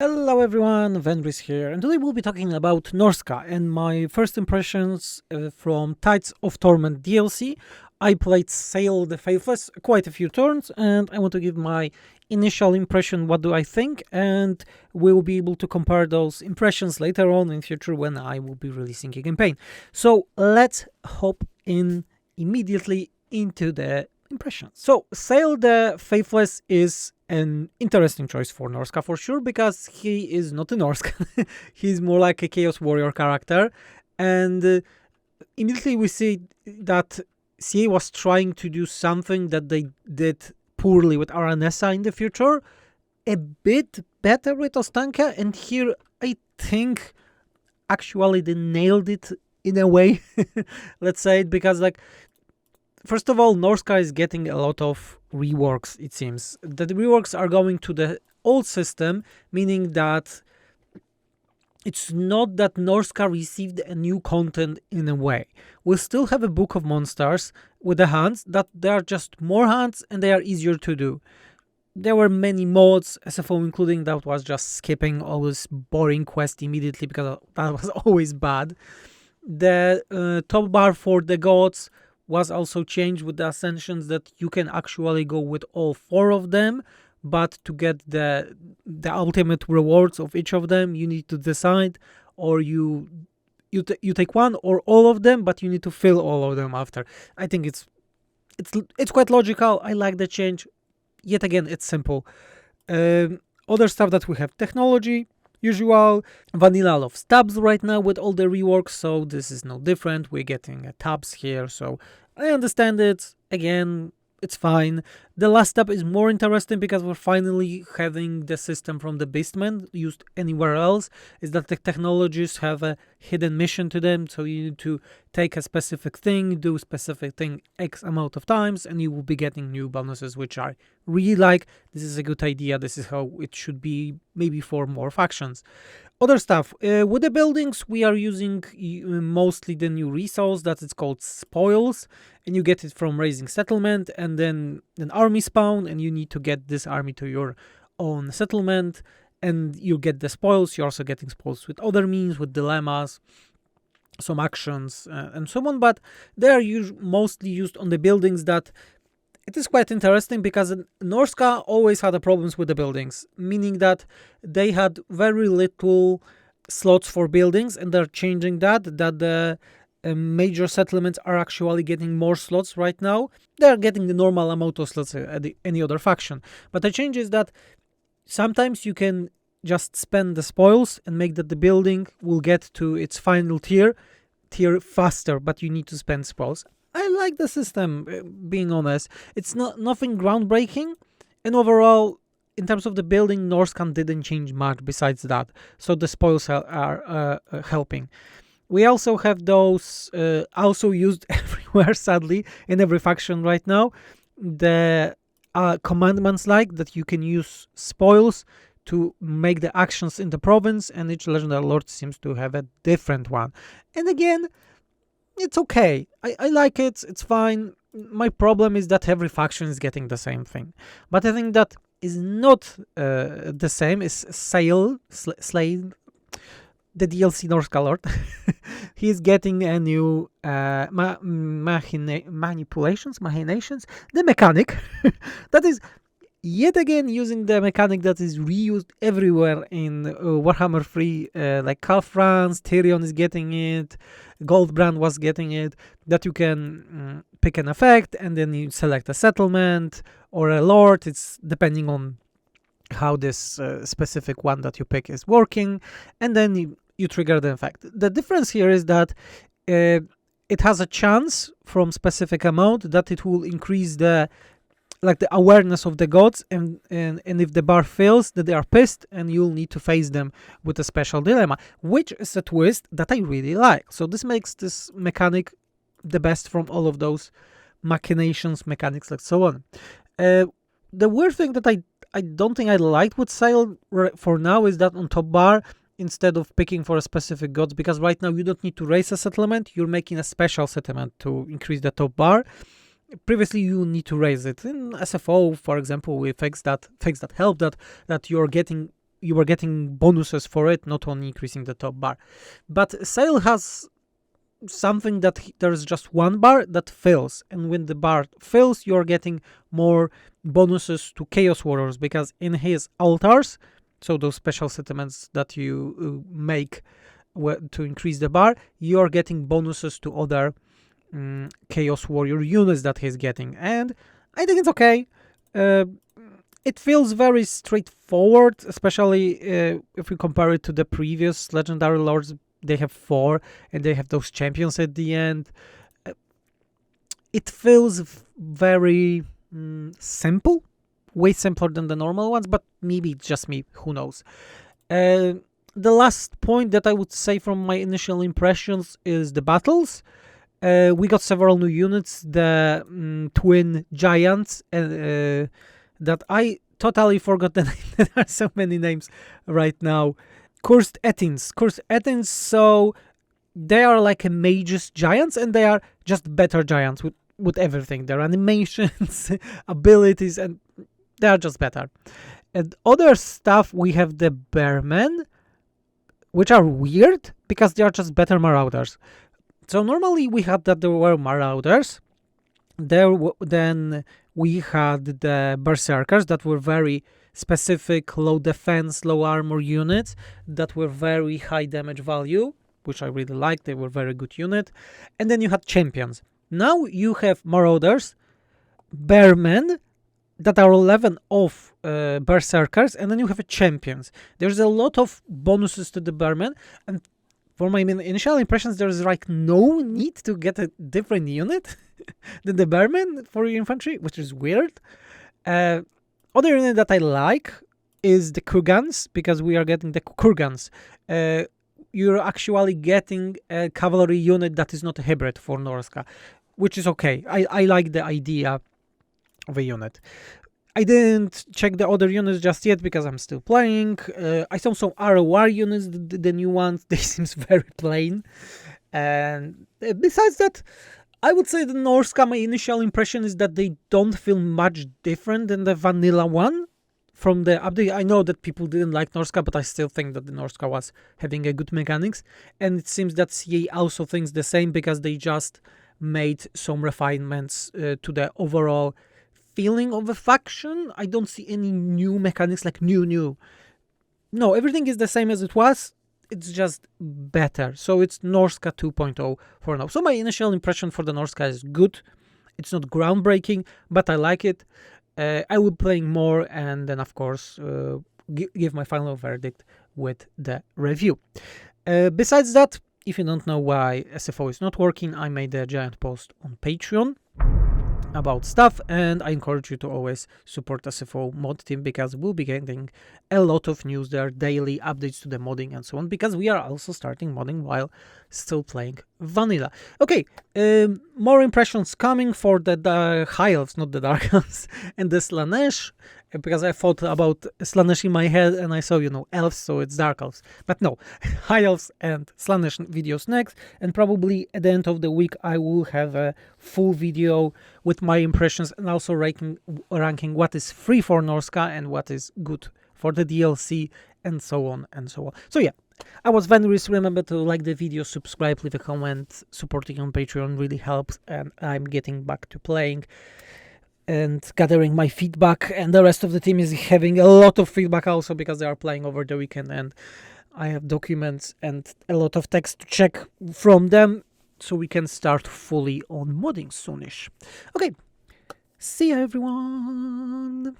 Hello everyone, Venris here, and today we'll be talking about Norska and my first impressions from Tides of Torment DLC. I played Sayl the Faithless quite a few turns, and I want to give my initial impression, what do I think, and we'll be able to compare those impressions later on in future when I will be releasing a campaign. So let's hop in immediately into the impressions. So Sayl the Faithless is an interesting choice for Norska for sure, because he is not a Norska. He's more like a Chaos Warrior character, and immediately we see that CA was trying to do something that they did poorly with Aranessa in the future, a bit better with Ostanka, and here I think actually they nailed it in a way. Let's say it, because first of all, Norska is getting a lot of reworks, it seems. The reworks are going to the old system, meaning that it's not that Norska received a new content in a way. We still have a book of monsters with the hunts, that they are just more hunts and they are easier to do. There were many mods, SFO including, that was just skipping all this boring quest immediately because that was always bad. The top bar for the gods was also changed with the ascensions, that you can actually go with all 4 of them, but to get the ultimate rewards of each of them, you need to decide, or you take one or all of them, but you need to fill all of them after. I think it's quite logical. I like the change. Yet again, it's simple. Other stuff that we have: technology, usual, vanilla loves tabs right now with all the reworks, so this is no different. We're getting tabs here, so I understand it. Again, it's fine. The last tab is more interesting because we're finally having the system from the Beastman used anywhere else, is that the technologies have a hidden mission to them, so you need to take a specific thing, do a specific thing X amount of times, and you will be getting new bonuses, which I really like. This is a good idea. This is how it should be, maybe for more factions. Other stuff, with the buildings, we are using mostly the new resource that is called spoils, and you get it from raising settlement, and then an army spawn, and you need to get this army to your own settlement, and you get the spoils. You're also getting spoils with other means, with dilemmas, some actions, and so on, but they are mostly used on the buildings. That it is quite interesting, because Norska always had problems with the buildings, meaning that they had very little slots for buildings, and they're changing that the major settlements are actually getting more slots right now. They're getting the normal amount of slots at any other faction. But the change is that sometimes you can just spend the spoils and make that the building will get to its final tier faster, but you need to spend spoils. I like the system, being honest. It's nothing groundbreaking, and overall, in terms of the building, Norskan didn't change much besides that, so the spoils are helping. We also have those also used everywhere, sadly, in every faction right now. The commandments, that you can use spoils to make the actions in the province, and each legendary lord seems to have a different one. And again, it's okay. I like it. It's fine. My problem is that every faction is getting the same thing. But I think that is not the same is Sayl, the DLC Norska Lord. He's getting a new machinations, the mechanic that is yet again using the mechanic that is reused everywhere in Warhammer 3, like Calfrans, Tyrion is getting it, Goldbrand was getting it, that you can pick an effect and then you select a settlement or a lord. It's depending on how this specific one that you pick is working, and then you trigger the effect. The difference here is that it has a chance from specific amount that it will increase the awareness of the gods, and if the bar fails, that they are pissed and you'll need to face them with a special dilemma, which is a twist that I really like. So this makes this mechanic the best from all of those machinations, mechanics, like so on. The weird thing that I don't think I liked with Sayl for now is that on top bar, instead of picking for a specific gods, because right now you don't need to raise a settlement, you're making a special settlement to increase the top bar. Previously, you need to raise it. In SFO, for example, we fix that help that you're getting you were getting bonuses for it, not only increasing the top bar. But Sayl has something that there's just one bar that fills, and when the bar fills, you're getting more bonuses to Chaos Warriors, because in his altars, so those special settlements that you make to increase the bar, you're getting bonuses to other Chaos Warrior units that he's getting, and I think it's okay. It feels very straightforward, especially if we compare it to the previous Legendary Lords. They have 4, and they have those champions at the end. It feels very simple, way simpler than the normal ones, but maybe it's just me, who knows. The last point that I would say from my initial impressions is the battles. We got several new units, the twin giants, that I totally forgot the name. There are so many names right now. Cursed Etins, so they are like a mage's giants, and they are just better giants with everything. Their animations, abilities, and they are just better. And other stuff, we have the Bearmen, which are weird, because they are just better Marauders. So normally we had that there were Marauders, then we had the Berserkers that were very specific low defense, low armor units that were very high damage value, which I really liked. They were very good unit. And then you had champions. Now you have Marauders, Bearmen that are 11 of Berserkers, and then you have champions. There's a lot of bonuses to the Bearmen, and for my initial impressions, there's like no need to get a different unit than the Bearmen for your infantry, which is weird. Other unit that I like is the Kurgans, because we are getting the Kurgans. You're actually getting a cavalry unit that is not a hybrid for Norska, which is okay. I like the idea of a unit. I didn't check the other units just yet because I'm still playing. I saw some ROR units, the new ones. They seem very plain. And besides that, I would say the Norska, my initial impression is that they don't feel much different than the vanilla one from the update. I know that people didn't like Norska, but I still think that the Norska was having a good mechanics. And it seems that CA also thinks the same, because they just made some refinements to the overall feeling of a faction. I don't see any new mechanics, like new. No, everything is the same as it was. It's just better. So it's Norska 2.0 for now. So my initial impression for the Norska is good. It's not groundbreaking, but I like it. I will be playing more, and then of course give my final verdict with the review. Besides that, if you don't know why SFO is not working, I made a giant post on Patreon about stuff, and I encourage you to always support SFO mod team, because we'll be getting a lot of news there, daily updates to the modding and so on, because we are also starting modding while still playing vanilla. Okay, more impressions coming for the High Elves, not the Dark Elves, and the Slaanesh, because I thought about Slaanesh in my head and I saw, elves, so it's Dark Elves. But no, High Elves and Slaanesh videos next, and probably at the end of the week I will have a full video with my impressions, and also ranking what is free for Norska and what is good for the DLC, and so on and so on. So yeah, I was Venris. Remember to like the video, subscribe, leave a comment. Supporting on Patreon really helps, and I'm getting back to playing and gathering my feedback, and the rest of the team is having a lot of feedback also, because they are playing over the weekend, and I have documents and a lot of text to check from them, so we can start fully on modding soonish. Okay, see ya everyone!